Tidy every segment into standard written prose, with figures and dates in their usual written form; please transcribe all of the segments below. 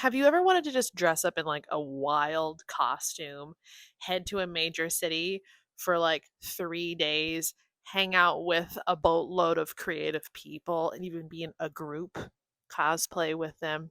Have you ever wanted to just dress up in like a wild costume, head to a major city for like 3 days, hang out with a boatload of creative people, and even be in a group cosplay with them?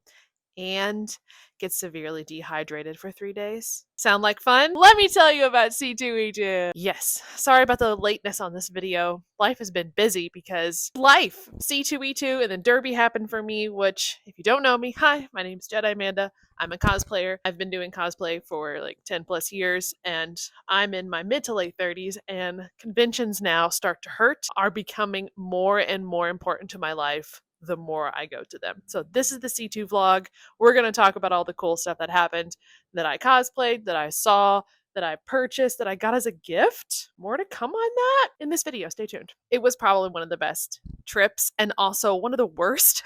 And get severely dehydrated for 3 days. Sound like fun? Let me tell you about C2E2. Yes, sorry about the lateness on this video. Life has been busy because life. C2E2 and then Derby happened for me, which, if you don't know me, hi, my name's Jedimanda. I'm a cosplayer. I've been doing cosplay for like 10 plus years, and I'm in my mid to late 30s, and conventions now start to hurt, are becoming more and more important to my life the more I go to them. So this is the C2 vlog. We're going to talk about all the cool stuff that happened, that I cosplayed, that I saw, that I purchased, that I got as a gift. More to come on that in this video. Stay tuned. It was probably one of the best trips and also one of the worst.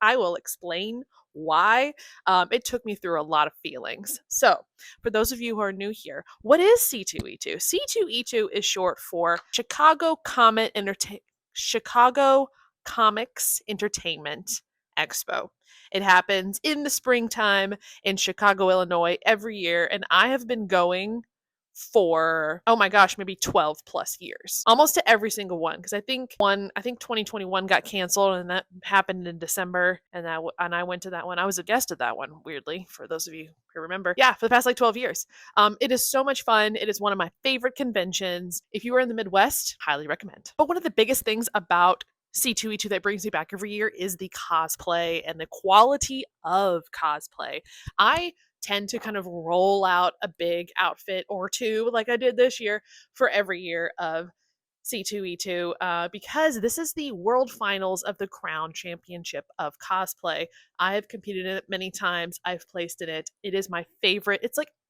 I will explain why. It took me through a lot of feelings. So, for those of you who are new here, what is C2E2? C2E2 is short for Chicago Comics Entertainment Expo. It happens in the springtime in Chicago, Illinois every year, and I have been going for, oh my gosh, maybe 12 plus years. Almost to every single one, because I think 2021 got canceled, and that happened in December, and I went to that one. I was a guest at that one, weirdly, for those of you who remember. Yeah, for the past like 12 years. It is so much fun. It is one of my favorite conventions. If you are in the Midwest, highly recommend. But one of the biggest things about C2E2 that brings me back every year is the cosplay and the quality of cosplay. I tend to kind of roll out a big outfit or two, like I did this year, for every year of C2E2, because this is the world finals of the Crown Championship of Cosplay. I have competed in it many times. I've placed in it. It is my favorite.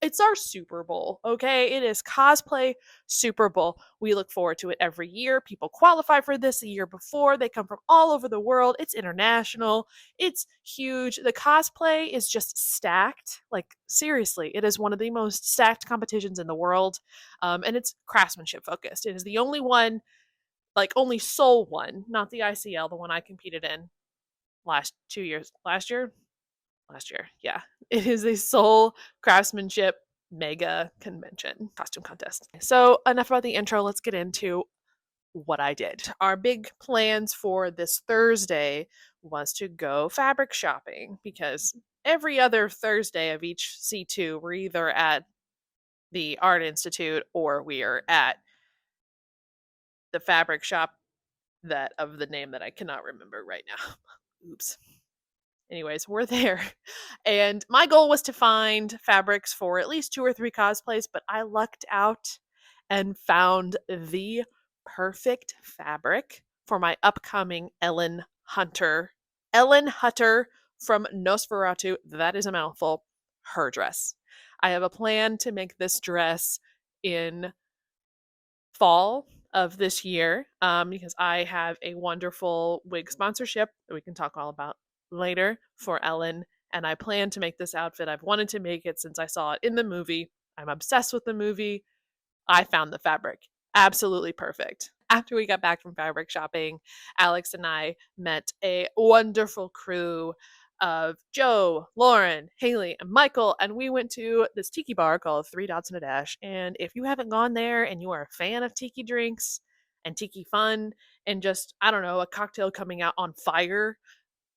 It's our Super Bowl, okay? It is cosplay Super Bowl. We look forward to it every year. People qualify for this a year before. They come from all over the world. It's international. It's huge. The cosplay is just stacked. Like, seriously, it is one of the most stacked competitions in the world. And it's craftsmanship focused. It is the only one, like only sole one, not the ICL, the one I competed in last 2 years. Last year, yeah. It is a sole craftsmanship mega convention costume contest. So enough about the intro. Let's get into what I did. Our big plans for this Thursday was to go fabric shopping, because every other Thursday of each C2, we're either at the Art Institute or we are at the fabric shop that of the name that I cannot remember right now. Oops. Anyways, we're there. And my goal was to find fabrics for at least 2 or 3 cosplays, but I lucked out and found the perfect fabric for my upcoming Ellen Hunter. Ellen Hutter from Nosferatu, that is a mouthful, her dress. I have a plan to make this dress in fall of this year, because I have a wonderful wig sponsorship that we can talk all about later for Ellen, and I plan to make this outfit. I've wanted to make it since I saw it in the movie. I'm obsessed with the movie. I found the fabric absolutely perfect. After we got back from fabric shopping, Alex and I met a wonderful crew of Joe, Lauren, Haley, and Michael, and we went to this tiki bar called Three Dots and a Dash. And if you haven't gone there and you are a fan of tiki drinks and tiki fun and just, I don't know, a cocktail coming out on fire,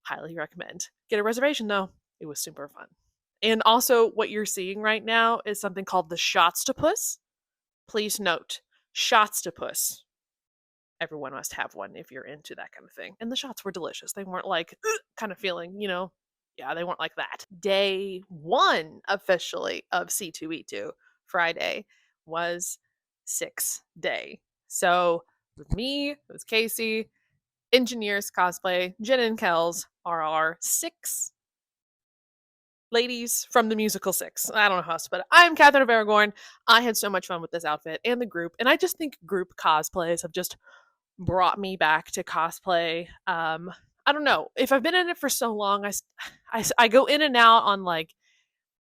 highly recommend. Get a reservation though. It was super fun. And also, what you're seeing right now is something called the Shotstopus. Please note, Shotstopus. Everyone must have one if you're into that kind of thing. And the shots were delicious. They weren't like kind of feeling, yeah, they weren't like that. Day one officially of C2E2, Friday, was 6th day. So with me, it was Casey, engineers cosplay, Jen and Kels are our 6 ladies from the musical Six. I don't know how else to put it. I'm Catherine of Aragorn. I had so much fun with this outfit and the group, and I just think group cosplays have just brought me back to cosplay. I don't know. If I've been in it for so long, I go in and out on like,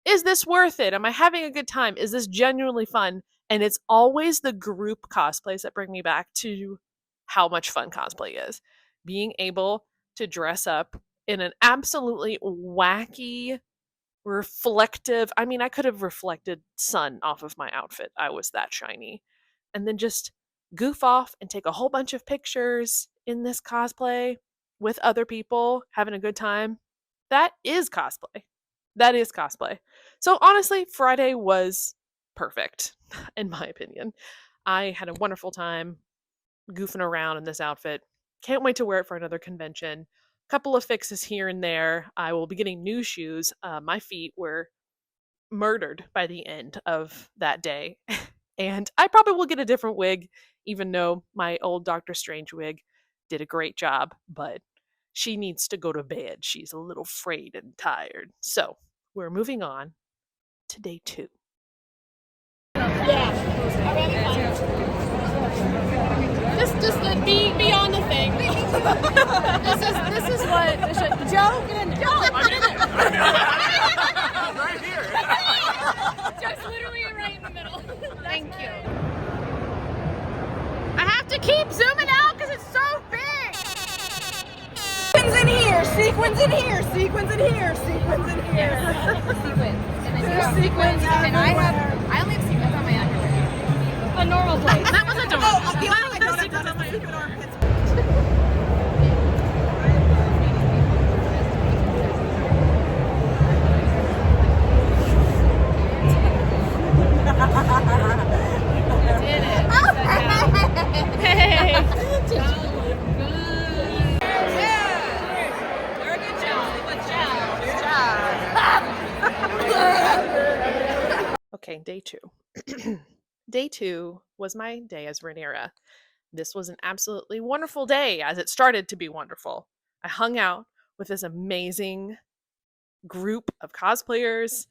is this worth it? Am I having a good time? Is this genuinely fun? And it's always the group cosplays that bring me back to how much fun cosplay is. Being able to dress up in an absolutely wacky reflective. I mean, I could have reflected sun off of my outfit. I was that shiny. And then just goof off and take a whole bunch of pictures in this cosplay with other people having a good time. That is cosplay. That is cosplay. So honestly, Friday was perfect, in my opinion. I had a wonderful time goofing around in this outfit. Can't wait to wear it for another convention. Couple of fixes here and there. I will be getting new shoes. My feet were murdered by the end of that day. And I probably will get a different wig, even though my old Doctor Strange wig did a great job, but she needs to go to bed. She's a little frayed and tired. So we're moving on to day 2. Yeah. Just be on the thing. this is what Joe, get in there. I'm in there. Right here. Joe's literally right in the middle. Thank you. I have to keep zooming out because it's so big. Sequins in here, sequins in here, sequins in here, sequins in here. Sequins. And then There's sequins and I everywhere. only have sequins on my underwear. A normal place. That was a door. Oh, the only thing I don't have is secret armpits. Did it. Hey. Okay, day 2. Day 2 was my day as Rhaenyra. This was an absolutely wonderful day, as it started to be wonderful. I hung out with this amazing group of cosplayers.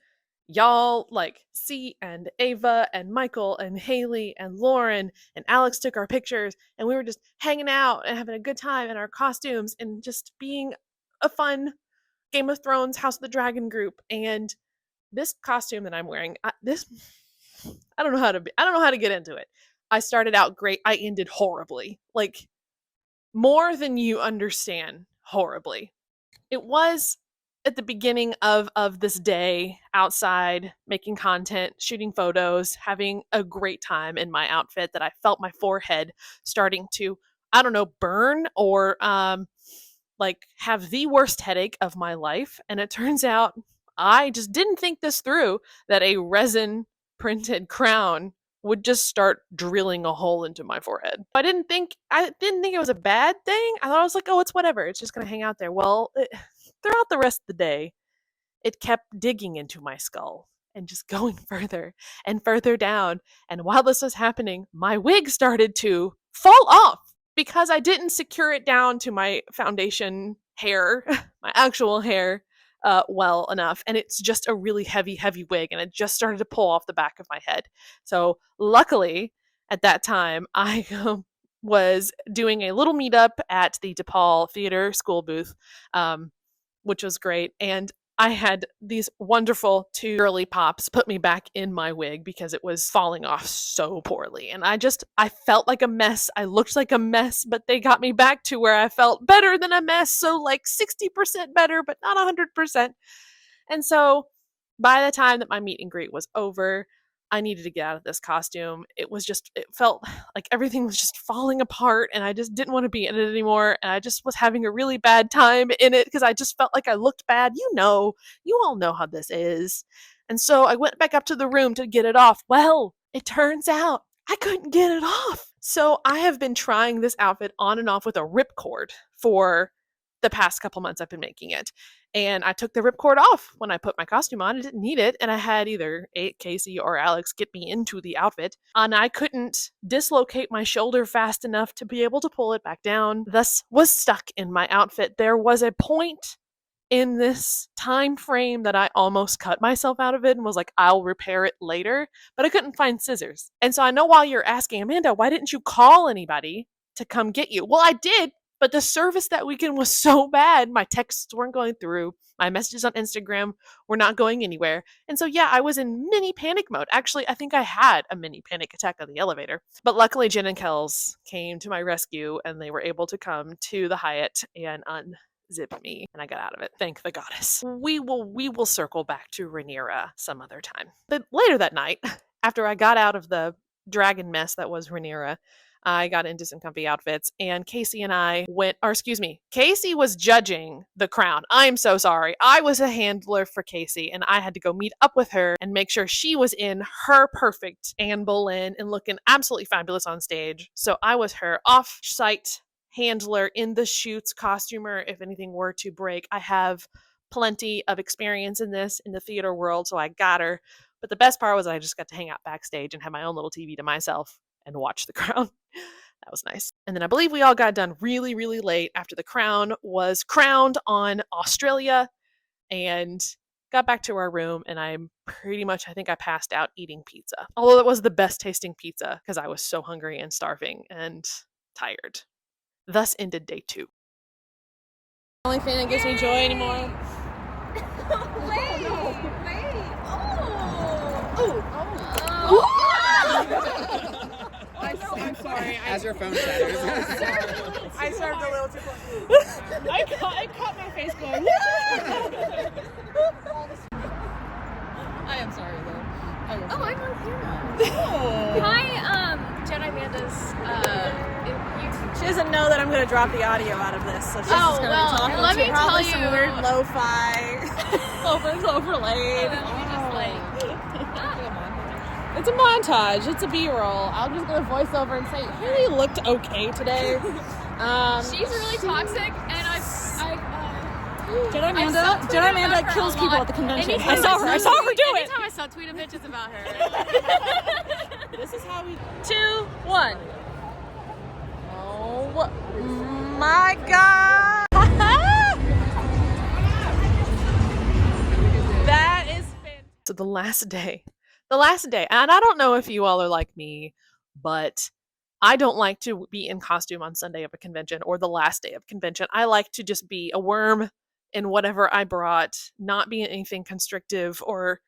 Y'all, like C and Ava and Michael and Haley and Lauren and Alex took our pictures, and we were just hanging out and having a good time in our costumes and just being a fun Game of Thrones House of the Dragon group. And this costume that I'm wearing, I don't know how to get into it. I started out great. I ended horribly. Like, more than you understand, horribly. It was at the beginning of this day, outside, making content, shooting photos, having a great time in my outfit, that I felt my forehead starting to, I don't know, burn or like have the worst headache of my life. And it turns out I just didn't think this through, that a resin printed crown would just start drilling a hole into my forehead. I didn't think it was a bad thing. I thought, I was like, oh, it's whatever. It's just going to hang out there. Well, throughout the rest of the day, it kept digging into my skull and just going further and further down. And while this was happening, my wig started to fall off because I didn't secure it down to my foundation hair, my actual hair, well enough. And it's just a really heavy, heavy wig. And it just started to pull off the back of my head. So luckily, at that time, I was doing a little meetup at the DePaul Theater School booth, which was great. And I had these wonderful 2 girly pops put me back in my wig because it was falling off so poorly. And I felt like a mess. I looked like a mess, but they got me back to where I felt better than a mess. So like 60% better, but not 100%. And so by the time that my meet and greet was over, I needed to get out of this costume. It felt like everything was just falling apart, and I just didn't want to be in it anymore. And I just was having a really bad time in it because I just felt like I looked bad. You all know how this is. And so I went back up to the room to get it off. Well, it turns out I couldn't get it off. So I have been trying this outfit on and off with a ripcord for the past couple months I've been making it. And I took the ripcord off when I put my costume on. I didn't need it. And I had either Casey or Alex get me into the outfit. And I couldn't dislocate my shoulder fast enough to be able to pull it back down. Thus was stuck in my outfit. There was a point in this time frame that I almost cut myself out of it and was like, I'll repair it later. But I couldn't find scissors. And so I know while you're asking, Amanda, why didn't you call anybody to come get you? Well, I did. But the service that weekend was so bad, my texts weren't going through, my messages on Instagram were not going anywhere. And so, yeah, I was in mini panic mode. Actually, I think I had a mini panic attack on the elevator. But luckily, Jen and Kels came to my rescue, and they were able to come to the Hyatt and zip me, and I got out of it. Thank the goddess. We will circle back to Rhaenyra some other time. But later that night, after I got out of the dragon mess that was Rhaenyra, I got into some comfy outfits, and Casey and I Casey was judging the crown. I'm so sorry. I was a handler for Casey, and I had to go meet up with her and make sure she was in her perfect Anne Boleyn and looking absolutely fabulous on stage. So I was her off-site handler in the shoots, costumer, if anything were to break. I have plenty of experience in this in the theater world, so I got her. But the best part was I just got to hang out backstage and have my own little TV to myself and watch the crown. That was nice. And then I believe we all got done really, really late after the crown was crowned on Australia, and got back to our room, and I think I passed out eating pizza. Although it was the best tasting pizza because I was so hungry and starving and tired. Thus ended day 2. Only thing that gives me joy anymore. Wait. I'm sorry. As your phone shatters. I started a little too close. I caught my face going. I am sorry though. I'm on camera. Hi, Jedimanda's YouTube. She doesn't know that I'm going to drop the audio out of this, so she's just going to well, be talking let to me tell probably you. some weird lo-fi overlaid. It's a montage. It's a B-roll. I'm just going to voice over and say, Haley looked okay today. She's really toxic, and Jedimanda kills people at the convention. I saw her do it. Anytime I subtweet a bitch, it's about her. This is how we 2, 1. Oh my god. That is fantastic. So the last day, and I don't know if you all are like me, but I don't like to be in costume on Sunday of a convention or the last day of convention. I like to just be a worm in whatever I brought, not be anything constrictive or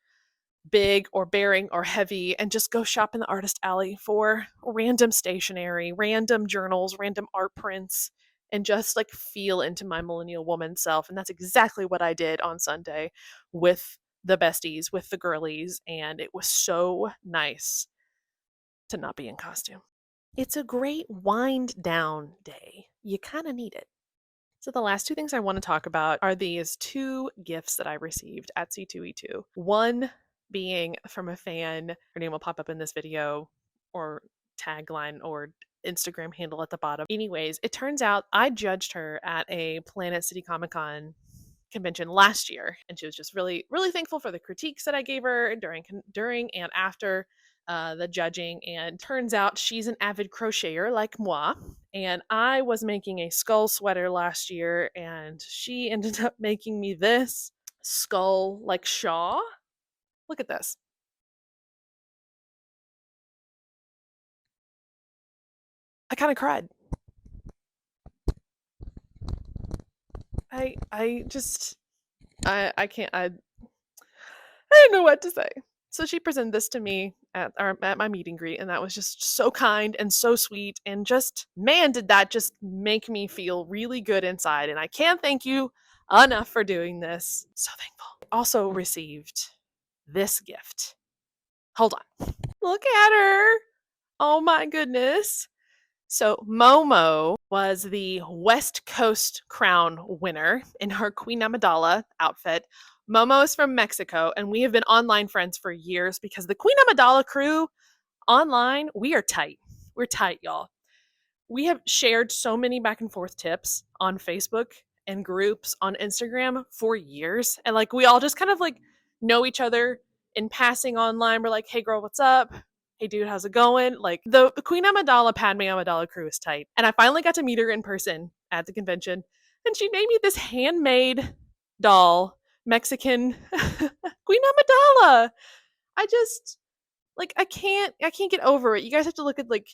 big or bearing or heavy, and just go shop in the artist alley for random stationery, random journals, random art prints, and just like feel into my millennial woman self. And that's exactly what I did on Sunday with the besties, with the girlies, and it was so nice to not be in costume. It's a great wind down day. You kind of need it. So the last 2 things I want to talk about are these 2 gifts that I received at C2E2. One being from a fan. Her name will pop up in this video, or tagline, or Instagram handle at the bottom. Anyways, it turns out I judged her at a Planet City Comic Con convention last year, and she was just really, really thankful for the critiques that I gave her during and after the judging. And turns out she's an avid crocheter like moi, and I was making a skull sweater last year, and she ended up making me this skull like shawl. Look at this. I kind of cried. I can't, I don't know what to say. So she presented this to me at my meet and greet, and that was just so kind and so sweet, and just, man, did that just make me feel really good inside. And I can't thank you enough for doing this. So thankful. I also received this gift. Hold on. Look at her. Oh my goodness. So Momo was the West Coast crown winner in her Queen Amidala outfit. Momo is from Mexico, and we have been online friends for years because the Queen Amidala crew online, we are tight. We're tight, y'all. We have shared so many back and forth tips on Facebook and groups on Instagram for years. And like, we all just kind of like know each other in passing online. We're like, hey girl, what's up? Hey dude, how's it going? Like, the Queen Amidala, Padme Amidala crew is tight. And I finally got to meet her in person at the convention, and she made me this handmade doll, Mexican Queen Amidala. I just, like, I can't get over it. You guys have to look at, like,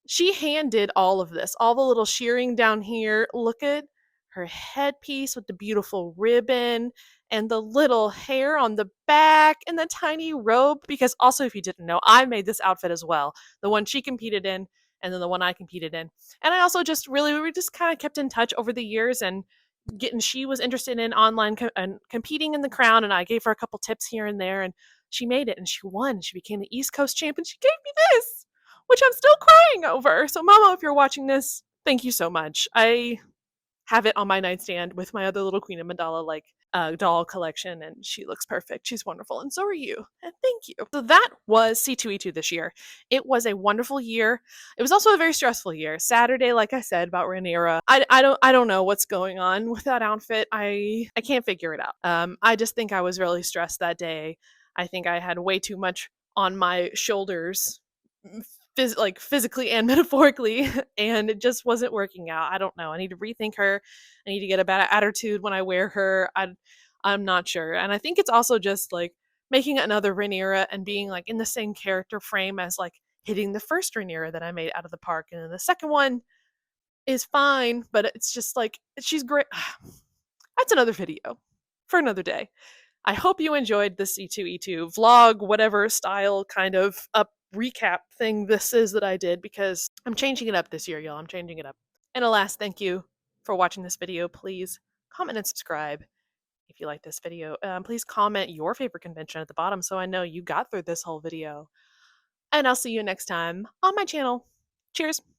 she hand did all of this, all the little shearing down here. Look at her headpiece with the beautiful ribbon and the little hair on the back and the tiny robe. Because also, if you didn't know, I made this outfit as well. The one she competed in, and then the one I competed in. And I also just really, we just kind of kept in touch over the years, and she was interested in online and competing in the crown, and I gave her a couple tips here and there, and she made it and she won. She became the East Coast champ, and she gave me this, which I'm still crying over. So, Mama, if you're watching this, thank you so much. I have it on my nightstand with my other little Queen of Mandala doll collection, and she looks perfect. She's wonderful, and so are you. And thank you. So that was C2E2 this year. It was a wonderful year. It was also a very stressful year. Saturday, like I said about Rhaenyra, I don't know what's going on with that outfit. I can't figure it out. I just think I was really stressed that day. I think I had way too much on my shoulders, physically and metaphorically, and it just wasn't working out. I don't know. I need to rethink her. I need to get a better attitude when I wear her. I'm not sure. And I think it's also just like making another Rhaenyra and being like in the same character frame as like hitting the first Rhaenyra that I made out of the park. And then the second one is fine, but it's just like she's great. That's another video for another day. I hope you enjoyed the C2E2 vlog, whatever style kind of up recap thing this is that I did, because I'm changing it up this year, y'all. I'm changing it up. And a last thank you for watching this video. Please comment and subscribe if you like this video. Please comment your favorite convention at the bottom so I know you got through this whole video. And I'll see you next time on my channel. Cheers.